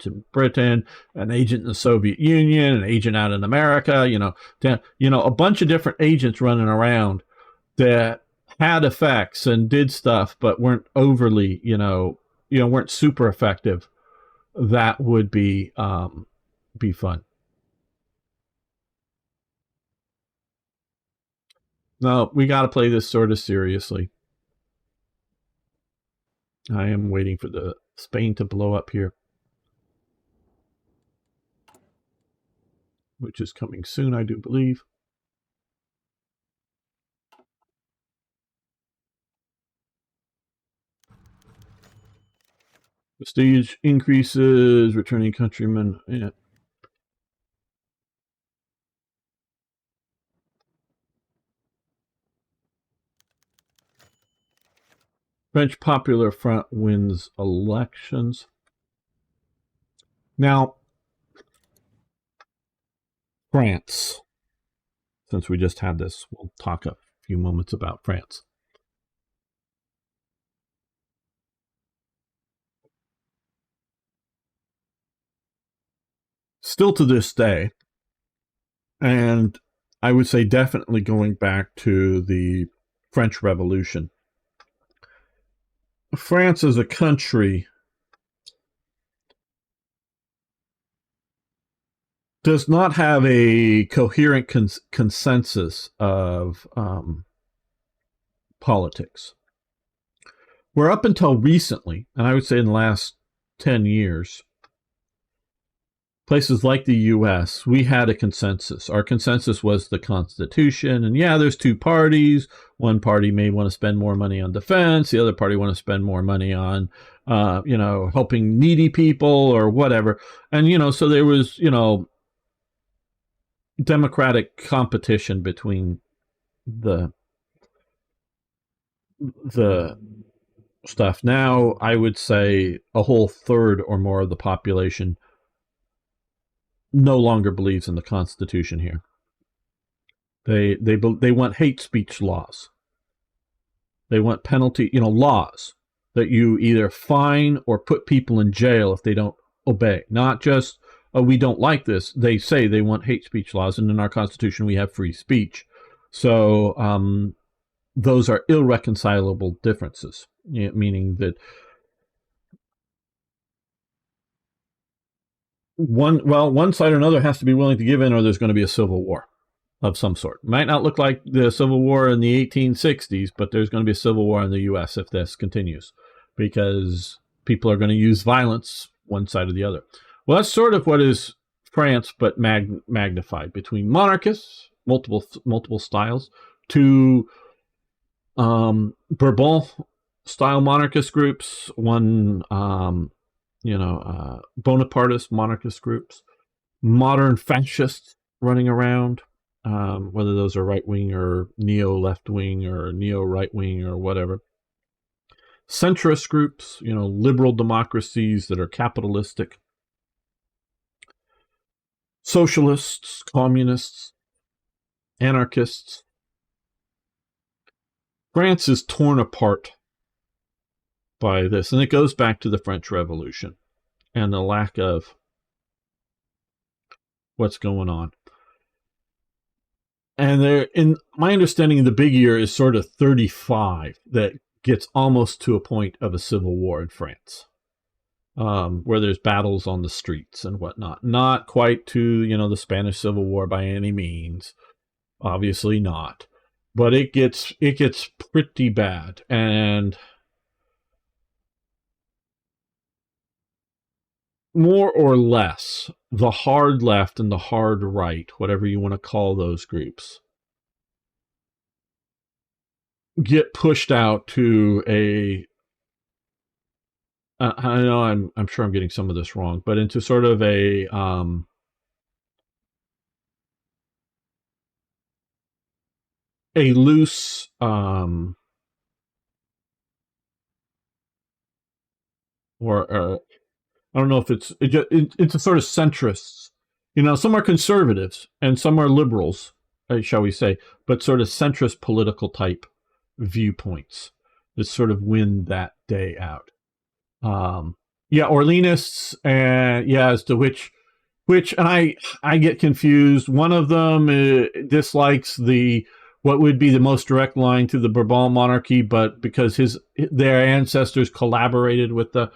in Britain, an agent in the Soviet Union, an agent out in America, a bunch of different agents running around that had effects and did stuff, but weren't overly, weren't super effective. That would be fun. No, we got to play this sort of seriously. I am waiting for the Spain to blow up here, which is coming soon, I do believe. Prestige increases, returning countrymen. Yeah. French Popular Front wins elections. Now, France. Since we just had this, we'll talk a few moments about France. Still to this day, and I would say definitely going back to the French Revolution, France as a country does not have a coherent consensus of politics. Where up until recently, and I would say in the last 10 years, places like the US, we had a consensus. Our consensus was the Constitution. And yeah, there's two parties. One party may want to spend more money on defense. The other party want to spend more money on, helping needy people or whatever. And, so there was, democratic competition between the stuff. Now, I would say a whole third or more of the population no longer believes in the Constitution here. They want hate speech laws. They want penalty, laws that you either fine or put people in jail if they don't obey. Not just, oh, we don't like this. They say they want hate speech laws, and in our Constitution we have free speech. So those are irreconcilable differences, meaning that one side or another has to be willing to give in, or there's going to be a civil war of some sort. Might not look like the Civil War in the 1860s, but there's going to be a civil war in the U.S. if this continues, because people are going to use violence one side or the other. Well, that's sort of what is France, but magnified between monarchists, multiple styles, to Bourbon style monarchist groups, one Bonapartist monarchist groups, modern fascists running around, whether those are right-wing or neo-left-wing or neo-right-wing or whatever. Centrist groups, liberal democracies that are capitalistic. Socialists, communists, anarchists. France is torn apart by this, and it goes back to the French Revolution and the lack of what's going on. And in my understanding, the big year is sort of 35 that gets almost to a point of a civil war in France, where there's battles on the streets and whatnot. Not quite to, the Spanish Civil War by any means, obviously not, but it gets pretty bad. And more or less, the hard left and the hard right, whatever you want to call those groups, get pushed out to I know I'm sure I'm getting some of this wrong, but into sort of a loose or I don't know if it's a sort of centrists. Some are conservatives and some are liberals, shall we say, but sort of centrist political type viewpoints that sort of win that day out. Yeah, Orleanists, and yeah, as to which, and I get confused. One of them dislikes the what would be the most direct line to the Bourbon monarchy, but because their ancestors collaborated with the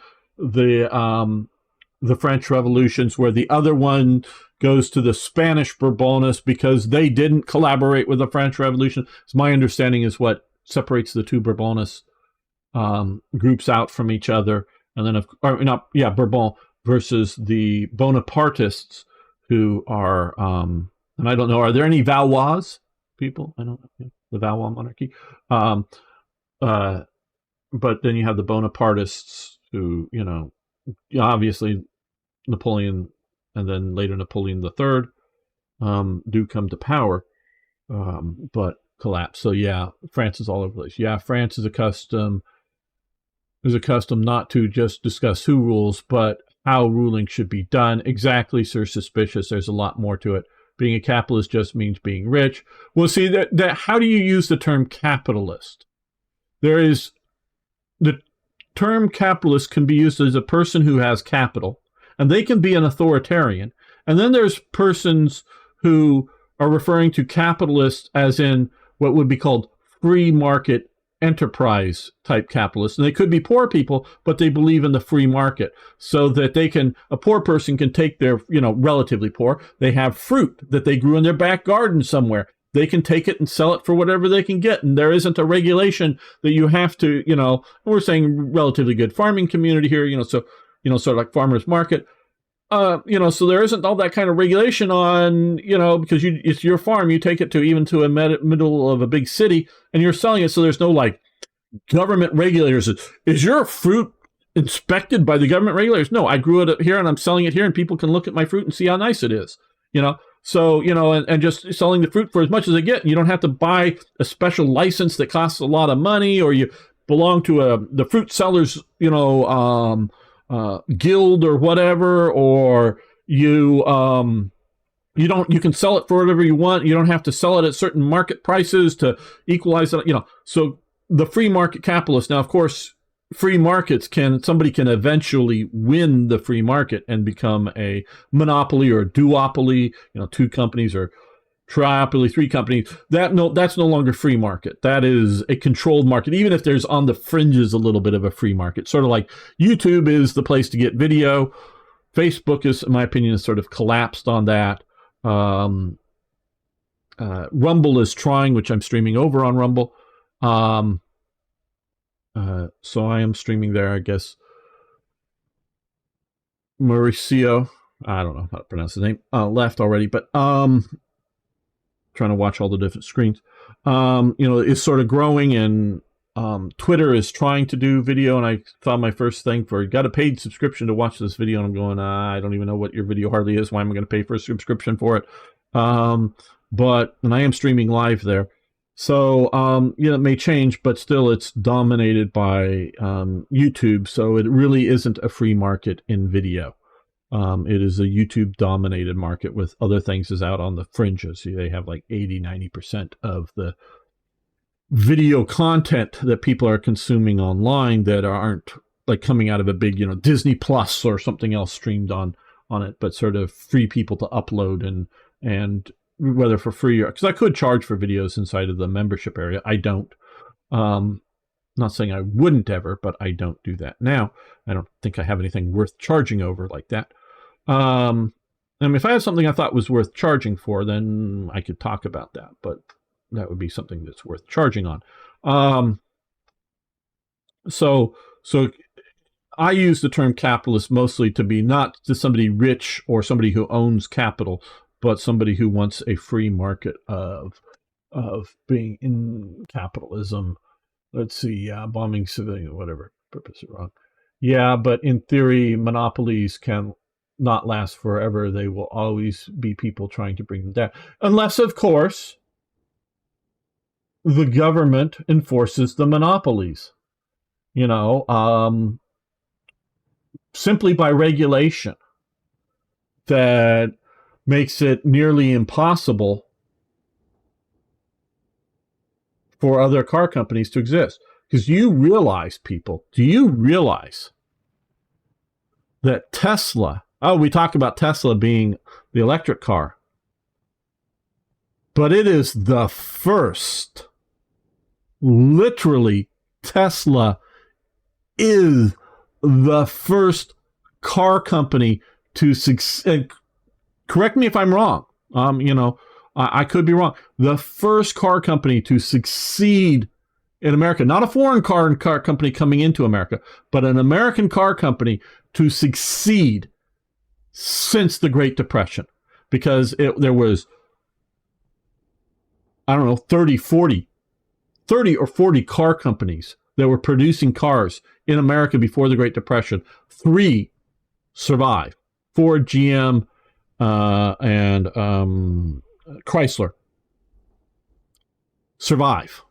French revolutions, where the other one goes to the Spanish Bourbonists because they didn't collaborate with the French Revolution. It's my understanding is what separates the two Bourbonist groups out from each other, and then Bourbon versus the Bonapartists, who are and I don't know, are there any Valois people? I don't know, the Valois monarchy. But then you have the Bonapartists, who obviously Napoleon, and then later Napoleon III, do come to power, but collapse. So yeah, France is all over the place. Yeah, France is accustomed not to just discuss who rules, but how ruling should be done. Exactly, sir. Suspicious. There's a lot more to it. Being a capitalist just means being rich. Well, see that how do you use the term capitalist? There is the term capitalist can be used as a person who has capital, and they can be an authoritarian. And then there's persons who are referring to capitalists as in what would be called free market enterprise type capitalists. And they could be poor people, but they believe in the free market, so that a poor person can take their, relatively poor, they have fruit that they grew in their back garden somewhere. They can take it and sell it for whatever they can get. And there isn't a regulation that you have to, we're saying relatively good farming community here, sort of like farmers market. So there isn't all that kind of regulation on, because it's your farm. You take it to a middle of a big city and you're selling it. So there's no like government regulators. Is your fruit inspected by the government regulators? No, I grew it here and I'm selling it here, and people can look at my fruit and see how nice it is, So, and just selling the fruit for as much as they get. You don't have to buy a special license that costs a lot of money, or you belong to the fruit sellers, guild or whatever, or you can sell it for whatever you want. You don't have to sell it at certain market prices to equalize it, So the free market capitalist. Now, of course, free markets somebody can eventually win the free market and become a monopoly or a duopoly, two companies, or triopoly, three companies. That's no longer free market. That is a controlled market, even if there's on the fringes a little bit of a free market. Sort of like YouTube is the place to get video. Facebook is, in my opinion, is sort of collapsed on that. Rumble is trying, which I'm streaming over on Rumble. So I am streaming there, I guess. Mauricio, I don't know how to pronounce his name, left already, but trying to watch all the different screens. Is sort of growing, and Twitter is trying to do video, and I found my first thing for got a paid subscription to watch this video, and I'm going, I don't even know what your video hardly is. Why am I going to pay for a subscription for it? And I am streaming live there. So, it may change, but still it's dominated by YouTube. So it really isn't a free market in video. It is a YouTube-dominated market, with other things is out on the fringes. They have like 80-90% of the video content that people are consuming online that aren't like coming out of a big, Disney Plus or something else streamed on it, but sort of free people to upload and whether for free or, because I could charge for videos inside of the membership area. I don't. Not saying I wouldn't ever, but I don't do that now. I don't think I have anything worth charging over like that. If I had something I thought was worth charging for, then I could talk about that, but that would be something that's worth charging on. So I use the term capitalist mostly to be not to somebody rich or somebody who owns capital, but somebody who wants a free market of being in capitalism. Let's see, bombing civilian, whatever, purpose wrong. Yeah, but in theory, monopolies can not last forever. They will always be people trying to bring them down. Unless, of course, the government enforces the monopolies. Simply by regulation that makes it nearly impossible for other car companies to exist. Because do you realize that Tesla, we talk about Tesla being the electric car, but it is the first, literally, Tesla is the first car company to succeed. Correct me if I'm wrong. I could be wrong. The first car company to succeed in America, not a foreign car company coming into America, but an American car company to succeed since the Great Depression, because there was, I don't know, 30 or 40 car companies that were producing cars in America before the Great Depression. 3 survived: Ford, GM, and Chrysler. Survive.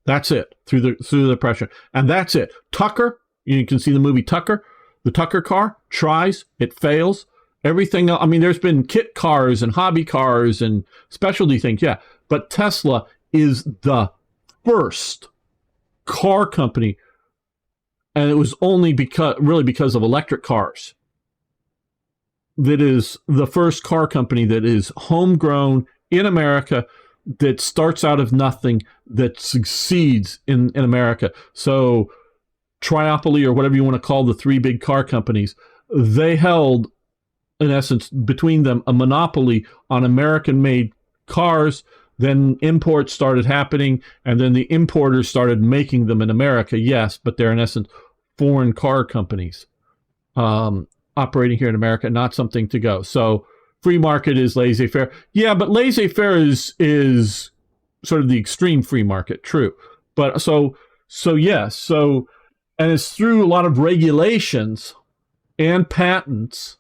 That's it through the Depression, and that's it. Tucker, you can see the movie Tucker. The Tucker car tries, it fails. Everything else, I mean, there's been kit cars and hobby cars and specialty things, yeah. But Tesla is the first car company, and it was only because of electric cars. That is the first car company that is homegrown in America, that starts out of nothing, that succeeds in America. So triopoly, or whatever you want to call the 3 big car companies, they held, in essence, between them, a monopoly on American-made cars. Then imports started happening, and then the importers started making them in America, yes, but they're, in essence, foreign car companies operating here in America, not something to go. So free market is laissez-faire. Yeah, but laissez-faire is sort of the extreme free market, true. But so yes, so, and it's through a lot of regulations and patents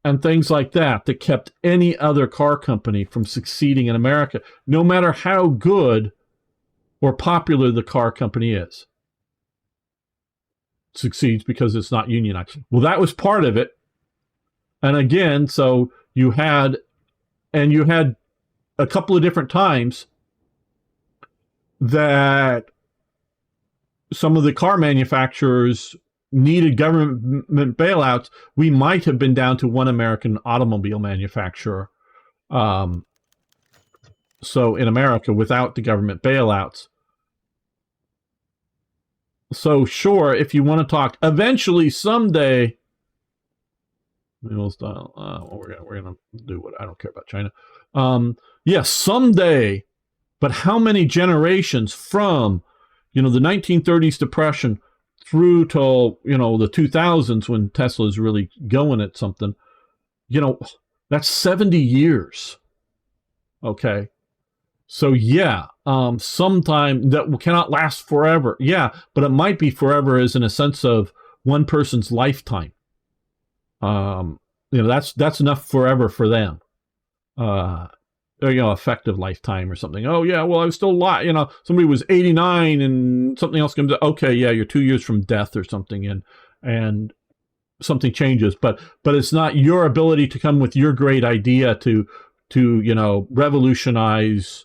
and things like that that kept any other car company from succeeding in America, no matter how good or popular the car company is. Succeeds because it's not unionized. Well, that was part of it. And again, so you had a couple of different times that some of the car manufacturers needed government bailouts. We might have been down to one American automobile manufacturer. So in America, without the government bailouts. So sure, if you want to talk, eventually, someday, we're gonna do what I don't care about China. Yes, someday, but how many generations from, the 1930s depression through till, the 2000s, when Tesla's really going at something, that's 70 years. Okay. So yeah, sometime that cannot last forever. Yeah, but it might be forever as in a sense of one person's lifetime. That's enough forever for them. Effective lifetime or something. Oh yeah, well I was still alive. Somebody was 89 and something else comes. Okay, yeah, you're 2 years from death or something, and something changes. But it's not your ability to come with your great idea to revolutionize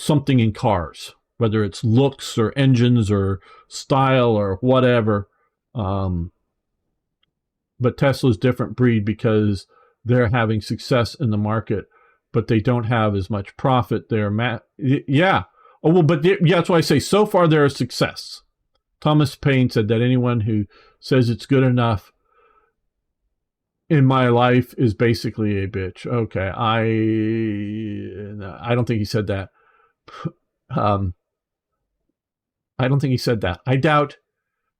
something in cars, whether it's looks or engines or style or whatever. But Tesla's different breed because they're having success in the market, but they don't have as much profit. Yeah. Oh, well, but that's why I say so far they're a success. Thomas Paine said that anyone who says it's good enough in my life is basically a bitch. Okay. I don't think he said that. I don't think he said that. I doubt,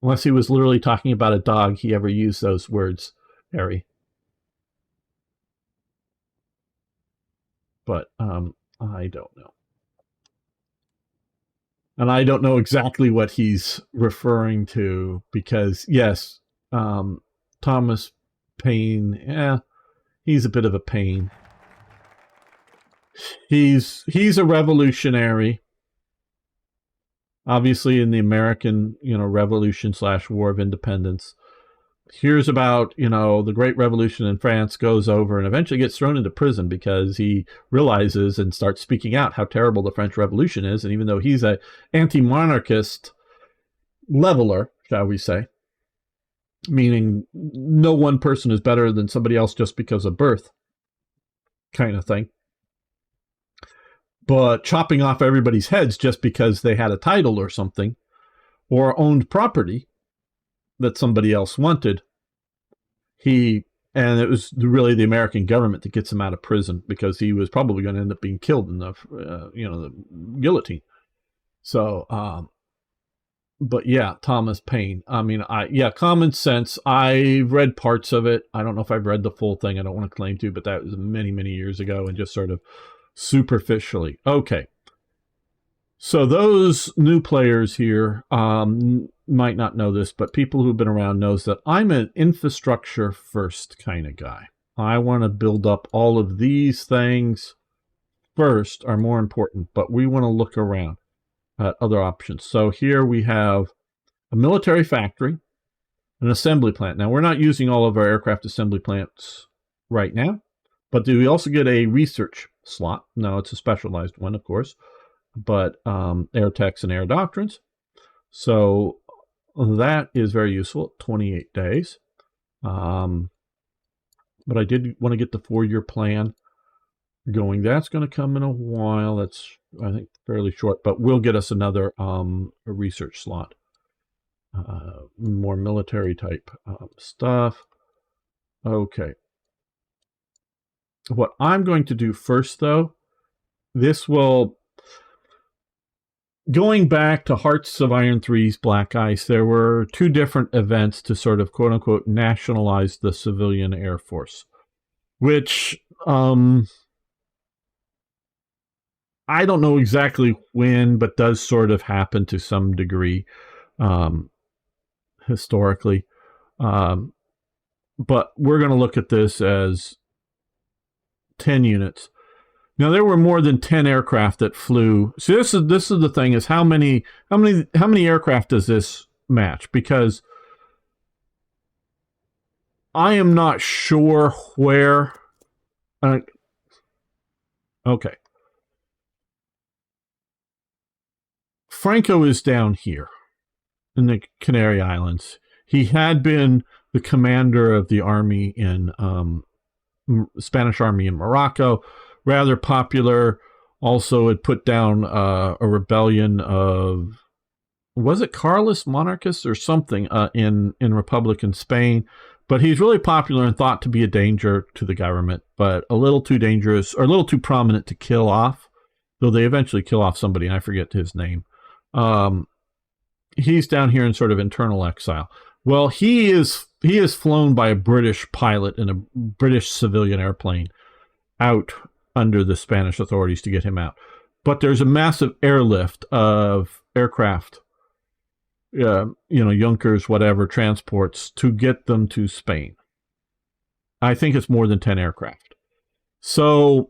unless he was literally talking about a dog, he ever used those words, Harry. But I don't know. And I don't know exactly what he's referring to because, yes, Thomas Paine, he's a bit of a pain. He's a revolutionary, obviously in the American, Revolution / War of Independence. Hears about, the Great Revolution in France, goes over and eventually gets thrown into prison because he realizes and starts speaking out how terrible the French Revolution is. And even though he's an anti-monarchist leveler, shall we say, meaning no one person is better than somebody else just because of birth, kind of thing. But chopping off everybody's heads just because they had a title or something, or owned property that somebody else wanted, and it was really the American government that gets him out of prison, because he was probably going to end up being killed in the guillotine. So, but yeah, Thomas Paine. I mean, Common Sense. I've read parts of it. I don't know if I've read the full thing. I don't want to claim to, but that was many, many years ago, and just sort of superficially. Okay. So those new players here might not know this, but people who've been around knows that I'm an infrastructure first kind of guy. I want to build up all of these things first, are more important, but we want to look around at other options. So here we have a military factory, an assembly plant. Now, we're not using all of our aircraft assembly plants right now, but do we also get a research slot? No, it's a specialized one, of course, but air techs and air doctrines. So that is very useful, 28 days. But I did want to get the 4-year plan going. That's going to come in a while. That's, I think, fairly short, but will get us another a research slot. More military type stuff. Okay. What I'm going to do first, though, going back to Hearts of Iron 3's Black Ice, there were 2 different events to sort of quote-unquote nationalize the civilian Air Force, which I don't know exactly when, but does sort of happen to some degree historically. But we're going to look at this as 10 units. Now, there were more than 10 aircraft that flew. So this is the thing: is how many aircraft does this match? Because I am not sure where. Okay. Franco is down here in the Canary Islands. He had been the commander of the army in Spanish army in Morocco, rather popular. Also had put down a rebellion of, was it Carlist monarchists or something in Republican Spain. But he's really popular and thought to be a danger to the government, but a little too dangerous, or a little too prominent to kill off, though they eventually kill off somebody, and I forget his name. He's down here in sort of internal exile. Well, he is flown by a British pilot in a British civilian airplane out under the Spanish authorities to get him out. But there's a massive airlift of aircraft, Junkers, whatever, transports to get them to Spain. I think it's more than 10 aircraft. So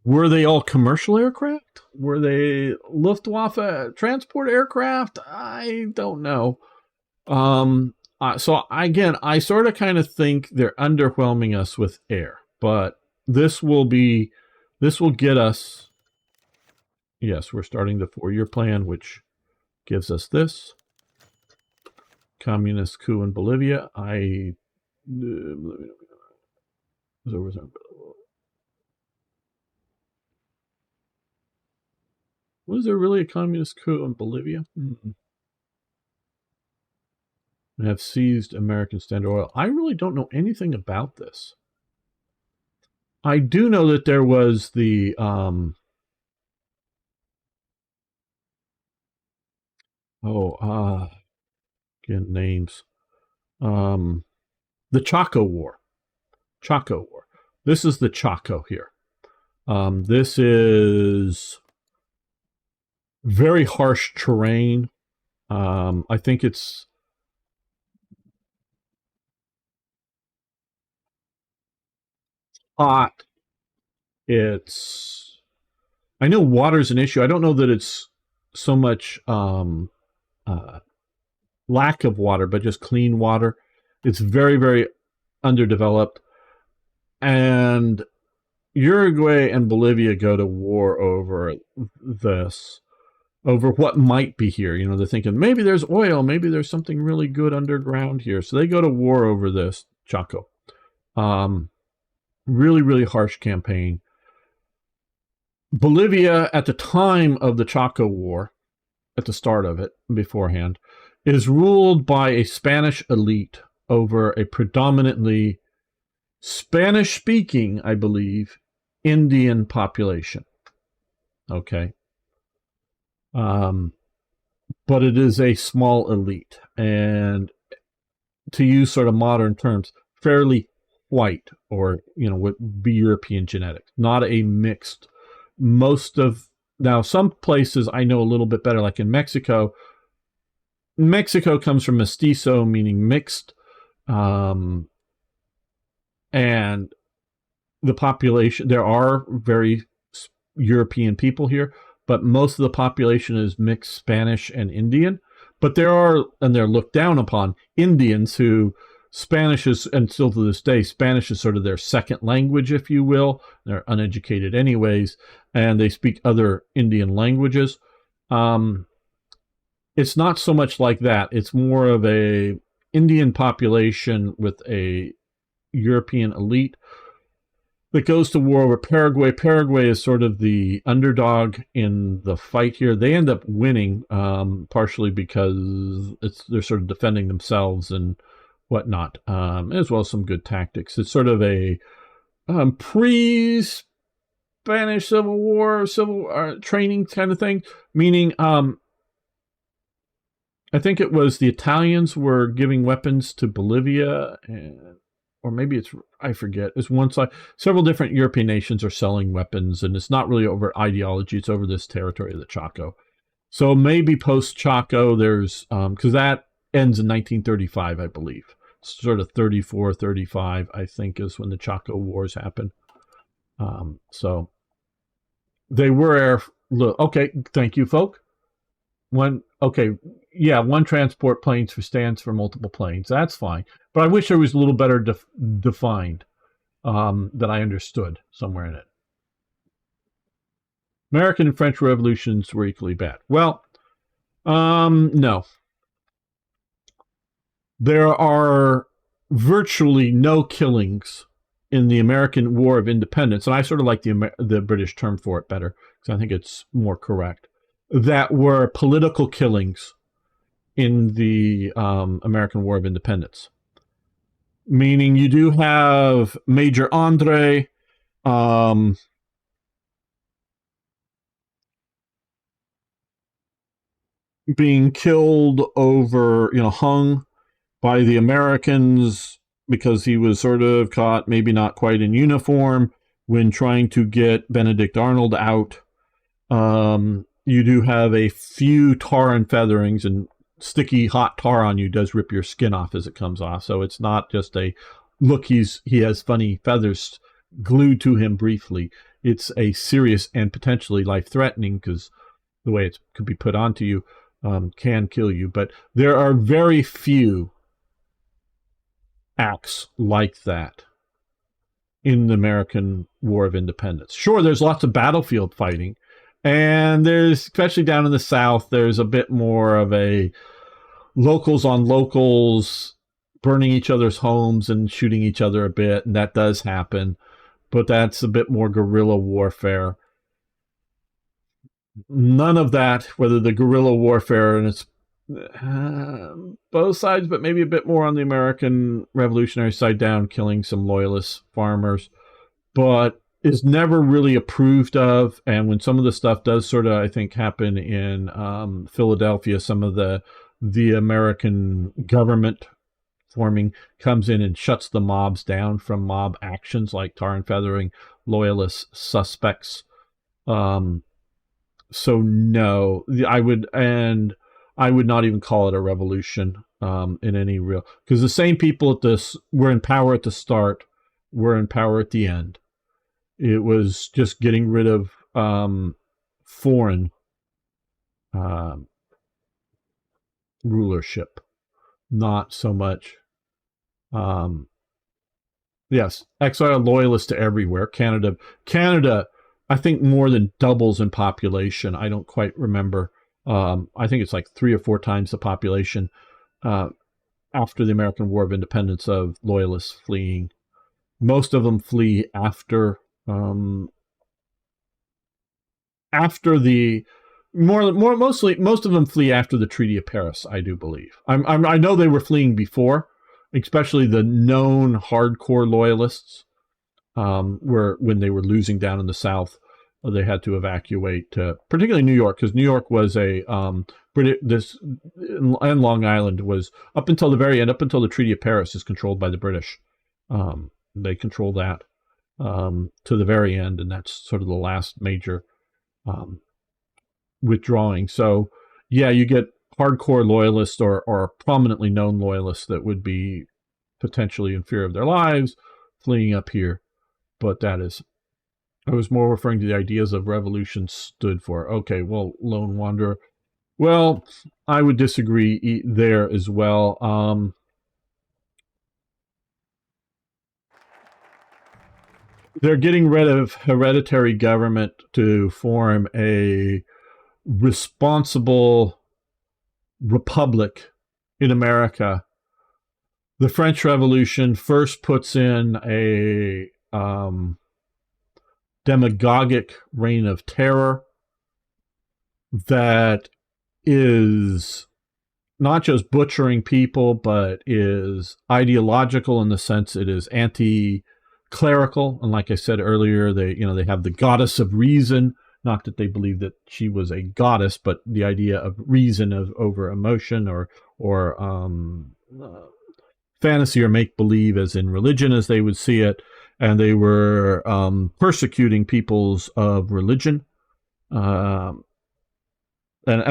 were they all commercial aircraft? Were they Luftwaffe transport aircraft? I don't know. So again, I sort of kind of think they're underwhelming us with air, but this will get us. Yes, we're starting the 4-year plan, which gives us this. Communist coup in Bolivia. Was there really a communist coup in Bolivia? Mm-mm. And have seized American Standard Oil. I really don't know anything about this. I do know that there was the again, names. The Chaco War. This is the Chaco here. This is very harsh terrain. I think it's hot. I know water's an issue. I don't know that it's so much lack of water, but just clean water. It's very, very underdeveloped. And Uruguay and Bolivia go to war over this. over what might be here. You know, they're thinking maybe there's oil, maybe there's something really good underground here. So they go to war over this, Chaco. Really, really harsh campaign. Bolivia, at the time of the Chaco War, at the start of it, beforehand, is ruled by a Spanish elite over a predominantly Spanish-speaking, I believe, Indian population. Okay. But it is a small elite, and to use sort of modern terms, fairly white, or, you know, would be European genetics, not a mixed. Now some places I know a little bit better, like in Mexico. Mexico comes from mestizo, meaning mixed, and the population, there are very European people here, but most of the population is mixed Spanish and Indian. But there are, and they're looked down upon, Indians who Spanish is, and still to this day, Spanish is sort of their second language, if you will. They're uneducated anyways, and they speak other Indian languages. It's not so much like that. It's more of a Indian population with a European elite that goes to war with Paraguay. Paraguay is sort of the underdog in the fight here. They end up winning, partially because they're sort of defending themselves and whatnot, as well as some good tactics. It's sort of a pre-Spanish Civil War, training kind of thing, meaning I think it was the Italians were giving weapons to Bolivia, or maybe it's, I forget. It's one side. Several different European nations are selling weapons, and it's not really over ideology. It's over this territory of the Chaco. So maybe post-Chaco, there's, because that ends in 1935, I believe. Sort of 34, 35, I think, is when the Chaco Wars happen. So they were, okay, thank you, folk. One transport plane stands for multiple planes. That's fine. But I wish it was a little better defined, that I understood somewhere in it. American and French revolutions were equally bad. Well, no. There are virtually no killings in the American War of Independence, and I sort of like the British term for it better, because I think it's more correct, that were political killings in the American War of Independence. Meaning you do have Major Andre, being killed over, hung by the Americans because he was sort of caught, maybe not quite in uniform, when trying to get Benedict Arnold out. You do have a few tar and featherings, and sticky hot tar on you does rip your skin off as it comes off. So it's not just a look, he has funny feathers glued to him briefly. It's a serious and potentially life-threatening, because the way it could be put onto you can kill you. But there are very few acts like that in the American War of Independence. Sure, there's lots of battlefield fighting, and there's, especially down in the South, there's a bit more of a locals on locals, burning each other's homes and shooting each other a bit, and that does happen, but that's a bit more guerrilla warfare. None of that, whether the guerrilla warfare, and it's both sides, but maybe a bit more on the American revolutionary side, down killing some loyalist farmers, but is never really approved of. And when some of the stuff does sort of, I think, happen in Philadelphia, some of the American government forming comes in and shuts the mobs down from mob actions like tar and feathering loyalist suspects. So no, I would not even call it a revolution in any real, because the same people were in power at the start, were in power at the end. It was just getting rid of foreign rulership, not so much. Yes, exiled loyalists to everywhere. Canada, I think more than doubles in population. I don't quite remember I think it's like 3 or 4 times the population after the American War of Independence of loyalists fleeing. Most of them flee after the most of them flee after the Treaty of Paris. I do believe. I know they were fleeing before, especially the known hardcore loyalists. Were when they were losing down in the South, they had to evacuate, particularly New York, because New York was a British. And Long Island was up until the very end, up until the Treaty of Paris, is controlled by the British. They control that to the very end, and that's sort of the last major withdrawing. So, yeah, you get hardcore loyalists or prominently known loyalists that would be potentially in fear of their lives, fleeing up here. But I was more referring to the ideas of revolution stood for. Okay, well, lone wanderer. Well, I would disagree there as well. They're getting rid of hereditary government to form a responsible republic in America. The French Revolution first puts in a demagogic reign of terror that is not just butchering people, but is ideological in the sense it is anti-clerical. And like I said earlier, they have the goddess of reason. Not that they believe that she was a goddess, but the idea of reason over emotion or fantasy or make-believe, as in religion, as they would see it. And they were persecuting peoples of religion, and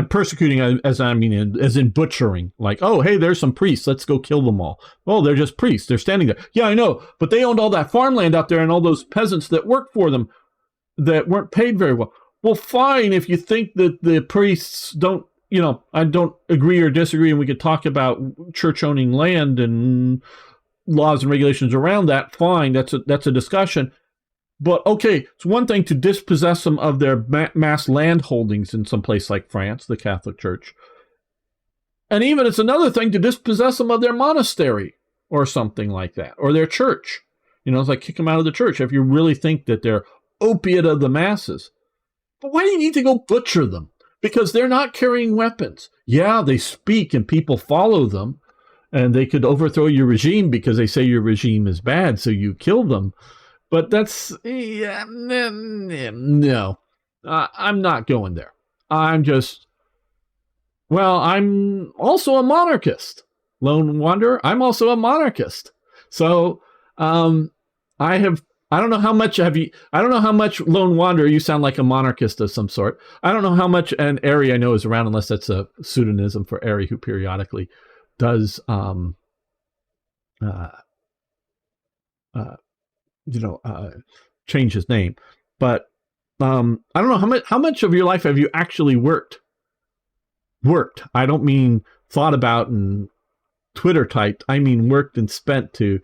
persecuting as in butchering. Like, oh, hey, there's some priests, let's go kill them all. Oh, they're just priests, they're standing there. Yeah, I know, but they owned all that farmland out there and all those peasants that worked for them that weren't paid very well. Well, fine, if you think that the priests don't, I don't agree or disagree, and we could talk about church owning land and laws and regulations around that, fine, that's a discussion. But okay, it's one thing to dispossess them of their mass land holdings in some place like France, the Catholic Church. And even it's another thing to dispossess them of their monastery or something like that, or their church. It's like kick them out of the church if you really think that they're opiate of the masses. But why do you need to go butcher them? Because they're not carrying weapons. Yeah, they speak and people follow them, and they could overthrow your regime because they say your regime is bad, so you kill them. But that's, no. I'm not going there. I'm also a monarchist. Lone wanderer, I'm also a monarchist. So I don't know how much lone wanderer, you sound like a monarchist of some sort. I don't know how much an Airy I know is around, unless that's a pseudonym for Airy, who periodically does change his name. But I don't know how much of your life have you actually worked. I don't mean thought about and Twitter typed. I mean worked and spent to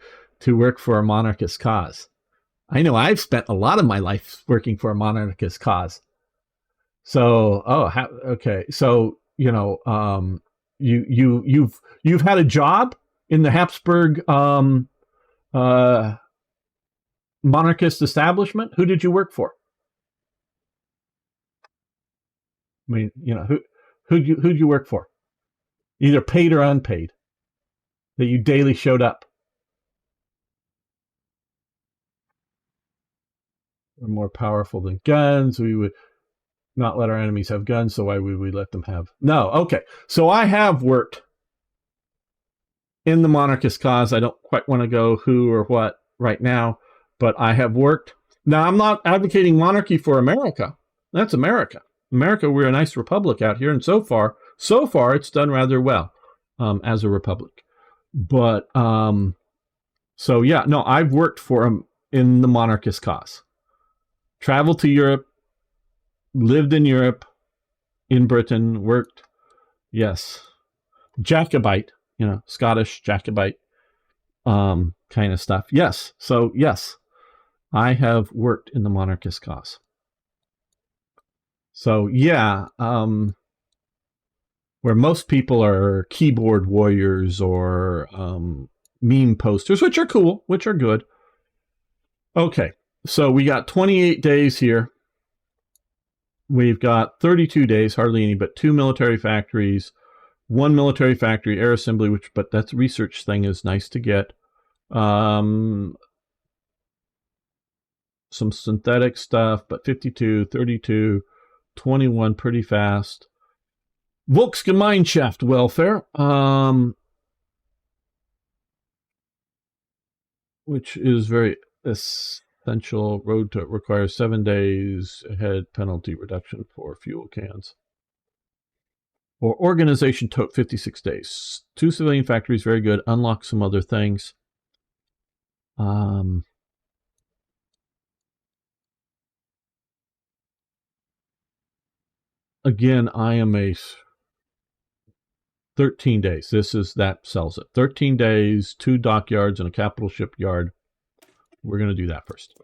work for a monarchist cause. I know I've spent a lot of my life working for a monarchist cause. So, okay. So, you've had a job in the Habsburg monarchist establishment. Who did you work for? I mean, who'd you work for? Either paid or unpaid. That you daily showed up. We're more powerful than guns. We would not let our enemies have guns, so why would we let them have? No, okay. So I have worked in the monarchist cause. I don't quite want to go who or what right now, but I have worked. Now, I'm not advocating monarchy for America. That's America. America, we're a nice republic out here, and so far, it's done rather well as a republic. But so yeah, no, I've worked for him in the monarchist cause. Traveled to Europe, lived in Europe, in Britain, worked. Yes, Jacobite, Scottish Jacobite kind of stuff. Yes, so yes, I have worked in the monarchist cause. So yeah, where most people are keyboard warriors or meme posters, which are cool, which are good. Okay, so we got 28 days here. We've got 32 days, hardly any, but 2 military factories, 1 military factory, air assembly, but that's a research thing, is nice to get. Some synthetic stuff, but 52, 32, 21, pretty fast. Volksgemeinschaft welfare, which is very essential. Road to requires 7 days ahead penalty reduction for fuel cans. Or organization took 56 days. 2 civilian factories, very good. Unlock some other things. Again, I am a 13 days. That sells it. 13 days, 2 dockyards and a capital shipyard. We're going to do that first.